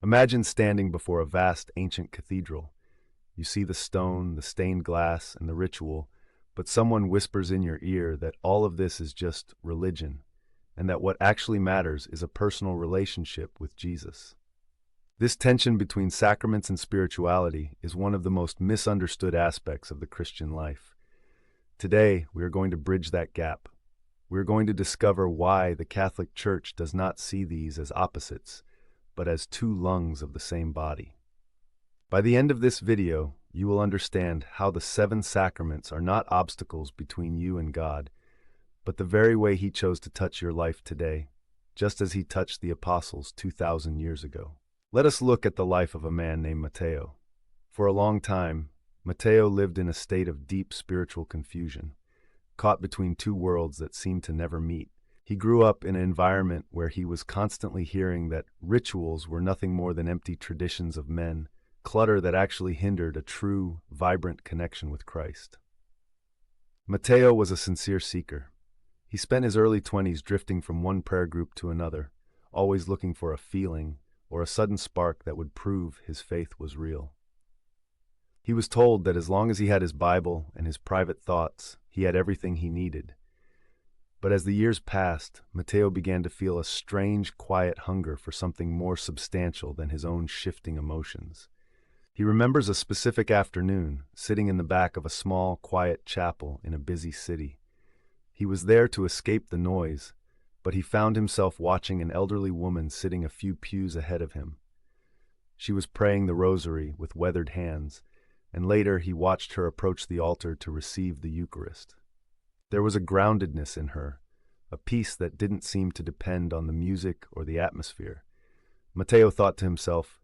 Imagine standing before a vast ancient cathedral. You see the stone, the stained glass, and the ritual, but someone whispers in your ear that all of this is just religion, and that what actually matters is a personal relationship with Jesus. This tension between sacraments and spirituality is one of the most misunderstood aspects of the Christian life. Today, we are going to bridge that gap. We are going to discover why the Catholic Church does not see these as opposites, but as two lungs of the same body. By the end of this video, you will understand how the 7 sacraments are not obstacles between you and God, but the very way He chose to touch your life today, just as He touched the apostles 2,000 years ago. Let us look at the life of a man named Matteo. For a long time, Matteo lived in a state of deep spiritual confusion, caught between two worlds that seemed to never meet. He grew up in an environment where he was constantly hearing that rituals were nothing more than empty traditions of men, clutter that actually hindered a true, vibrant connection with Christ. Matteo was a sincere seeker. He spent his early 20s drifting from one prayer group to another, always looking for a feeling or a sudden spark that would prove his faith was real. He was told that as long as he had his Bible and his private thoughts, he had everything he needed. But as the years passed, Matteo began to feel a strange, quiet hunger for something more substantial than his own shifting emotions. He remembers a specific afternoon, sitting in the back of a small, quiet chapel in a busy city. He was there to escape the noise, but he found himself watching an elderly woman sitting a few pews ahead of him. She was praying the rosary with weathered hands, and later he watched her approach the altar to receive the Eucharist. There was a groundedness in her, a peace that didn't seem to depend on the music or the atmosphere. Matteo thought to himself,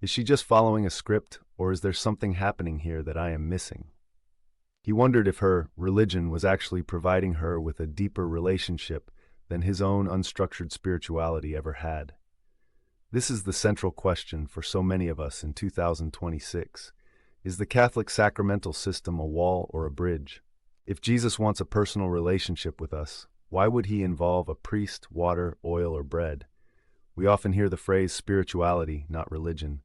"Is she just following a script, or is there something happening here that I am missing?" He wondered if her religion was actually providing her with a deeper relationship than his own unstructured spirituality ever had. This is the central question for so many of us in 2026. Is the Catholic sacramental system a wall or a bridge? If Jesus wants a personal relationship with us, why would He involve a priest, water, oil, or bread? We often hear the phrase spirituality, not religion.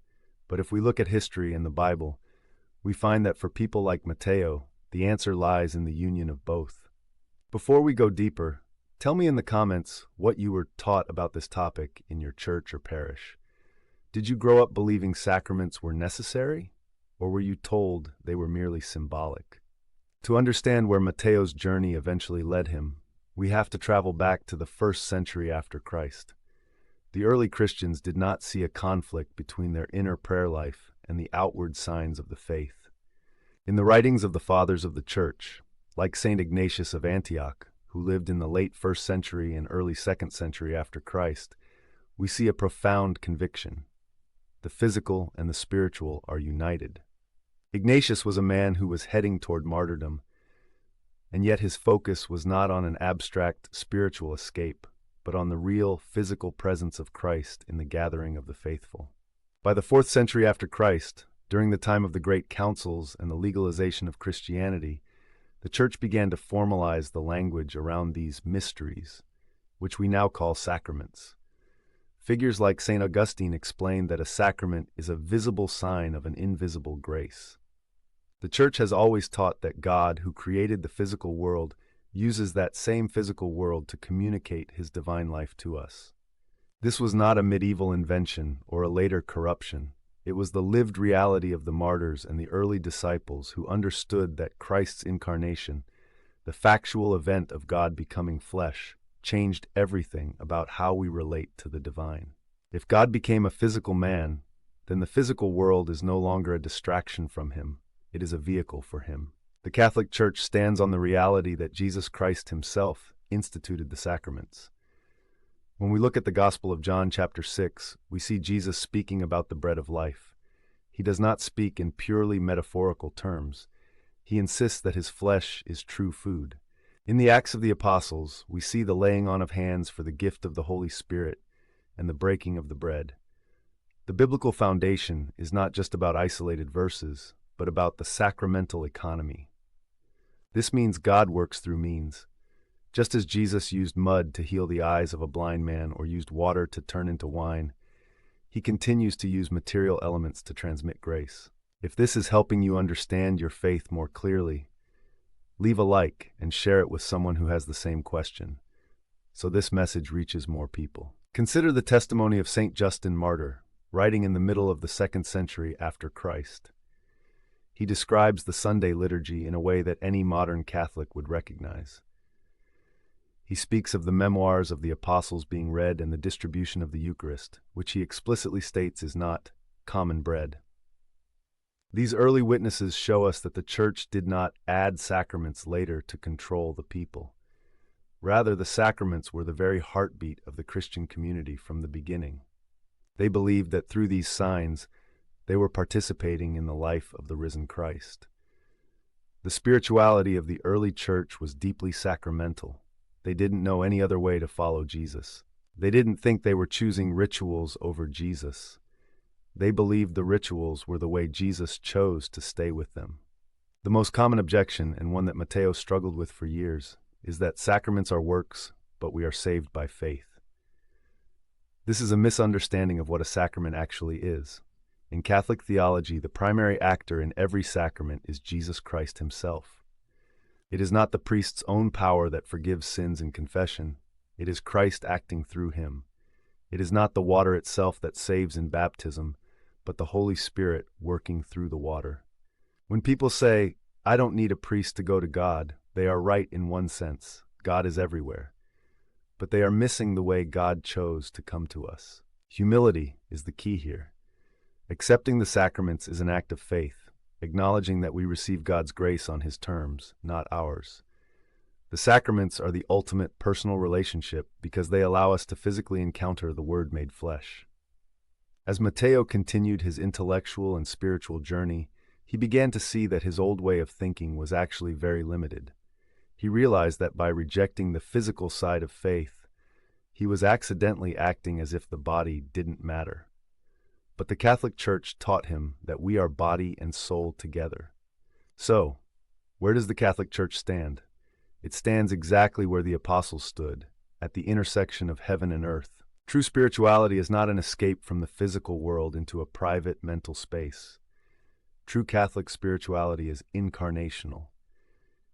But if we look at history and the Bible, we find that for people like Matteo, the answer lies in the union of both. Before we go deeper, tell me in the comments what you were taught about this topic in your church or parish. Did you grow up believing sacraments were necessary, or were you told they were merely symbolic? To understand where Matteo's journey eventually led him, we have to travel back to the 1st century after Christ. The early Christians did not see a conflict between their inner prayer life and the outward signs of the faith. In the writings of the Fathers of the Church, like St. Ignatius of Antioch, who lived in the late 1st century and early 2nd century after Christ, we see a profound conviction. The physical and the spiritual are united. Ignatius was a man who was heading toward martyrdom, and yet his focus was not on an abstract spiritual escape, but on the real physical presence of Christ in the gathering of the faithful. By the 4th century after Christ, during the time of the great councils and the legalization of Christianity, the Church began to formalize the language around these mysteries, which we now call sacraments. Figures like St. Augustine explained that a sacrament is a visible sign of an invisible grace. The Church has always taught that God, who created the physical world, uses that same physical world to communicate His divine life to us. This was not a medieval invention or a later corruption. It was the lived reality of the martyrs and the early disciples who understood that Christ's incarnation, the factual event of God becoming flesh, changed everything about how we relate to the divine. If God became a physical man, then the physical world is no longer a distraction from Him. It is a vehicle for Him. The Catholic Church stands on the reality that Jesus Christ Himself instituted the sacraments. When we look at the Gospel of John chapter 6, we see Jesus speaking about the bread of life. He does not speak in purely metaphorical terms. He insists that His flesh is true food. In the Acts of the Apostles, we see the laying on of hands for the gift of the Holy Spirit and the breaking of the bread. The biblical foundation is not just about isolated verses, but about the sacramental economy. This means God works through means. Just as Jesus used mud to heal the eyes of a blind man or used water to turn into wine, he continues to use material elements to transmit grace. If this is helping you understand your faith more clearly, leave a like and share it with someone who has the same question, so this message reaches more people. Consider the testimony of Saint Justin Martyr, writing in the middle of the 2nd century after Christ. He describes the Sunday liturgy in a way that any modern Catholic would recognize. He speaks of the memoirs of the apostles being read and the distribution of the Eucharist, which he explicitly states is not common bread. These early witnesses show us that the Church did not add sacraments later to control the people. Rather, the sacraments were the very heartbeat of the Christian community from the beginning. They believed that through these signs, they were participating in the life of the risen Christ. The spirituality of the early Church was deeply sacramental. They didn't know any other way to follow Jesus. They didn't think they were choosing rituals over Jesus. They believed the rituals were the way Jesus chose to stay with them. The most common objection, and one that Matteo struggled with for years, is that sacraments are works, but we are saved by faith. This is a misunderstanding of what a sacrament actually is. In Catholic theology, the primary actor in every sacrament is Jesus Christ himself. It is not the priest's own power that forgives sins in confession. It is Christ acting through him. It is not the water itself that saves in baptism, but the Holy Spirit working through the water. When people say, "I don't need a priest to go to God," they are right in one sense. God is everywhere. But they are missing the way God chose to come to us. Humility is the key here. Accepting the sacraments is an act of faith, acknowledging that we receive God's grace on his terms, not ours. The sacraments are the ultimate personal relationship because they allow us to physically encounter the Word made flesh. As Matteo continued his intellectual and spiritual journey, he began to see that his old way of thinking was actually very limited. He realized that by rejecting the physical side of faith, he was accidentally acting as if the body didn't matter. But the Catholic Church taught him that we are body and soul together. So, where does the Catholic Church stand? It stands exactly where the apostles stood, at the intersection of heaven and earth. True spirituality is not an escape from the physical world into a private mental space. True Catholic spirituality is incarnational.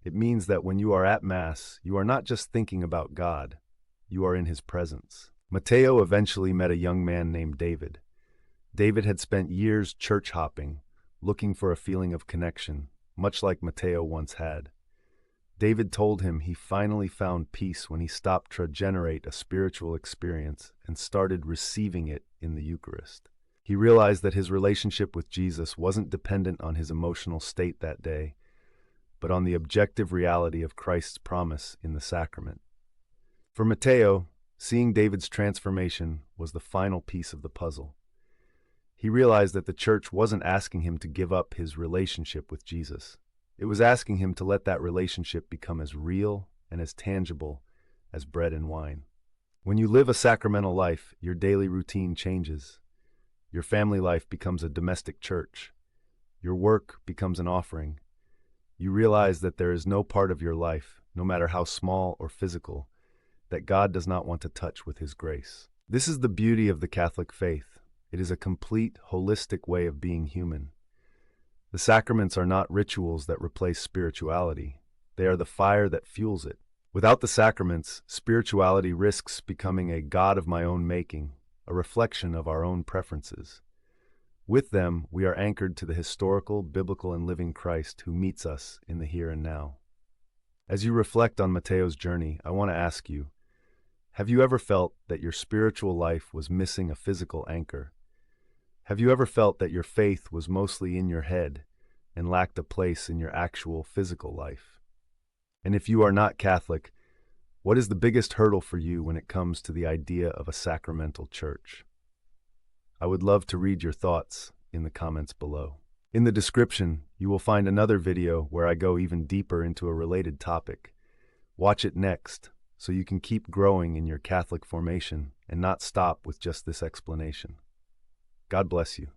It means that when you are at Mass, you are not just thinking about God, you are in his presence. Matteo eventually met a young man named David. David had spent years church hopping, looking for a feeling of connection, much like Matteo once had. David told him he finally found peace when he stopped to generate a spiritual experience and started receiving it in the Eucharist. He realized that his relationship with Jesus wasn't dependent on his emotional state that day, but on the objective reality of Christ's promise in the sacrament. For Matteo, seeing David's transformation was the final piece of the puzzle. He realized that the Church wasn't asking him to give up his relationship with Jesus. It was asking him to let that relationship become as real and as tangible as bread and wine. When you live a sacramental life, your daily routine changes. Your family life becomes a domestic church. Your work becomes an offering. You realize that there is no part of your life, no matter how small or physical, that God does not want to touch with his grace. This is the beauty of the Catholic faith. It is a complete, holistic way of being human. The sacraments are not rituals that replace spirituality. They are the fire that fuels it. Without the sacraments, spirituality risks becoming a God of my own making, a reflection of our own preferences. With them, we are anchored to the historical, biblical, and living Christ who meets us in the here and now. As you reflect on Matteo's journey, I want to ask you, have you ever felt that your spiritual life was missing a physical anchor? Have you ever felt that your faith was mostly in your head and lacked a place in your actual physical life? And if you are not Catholic, what is the biggest hurdle for you when it comes to the idea of a sacramental church? I would love to read your thoughts in the comments below. In the description, you will find another video where I go even deeper into a related topic. Watch it next so you can keep growing in your Catholic formation and not stop with just this explanation. God bless you.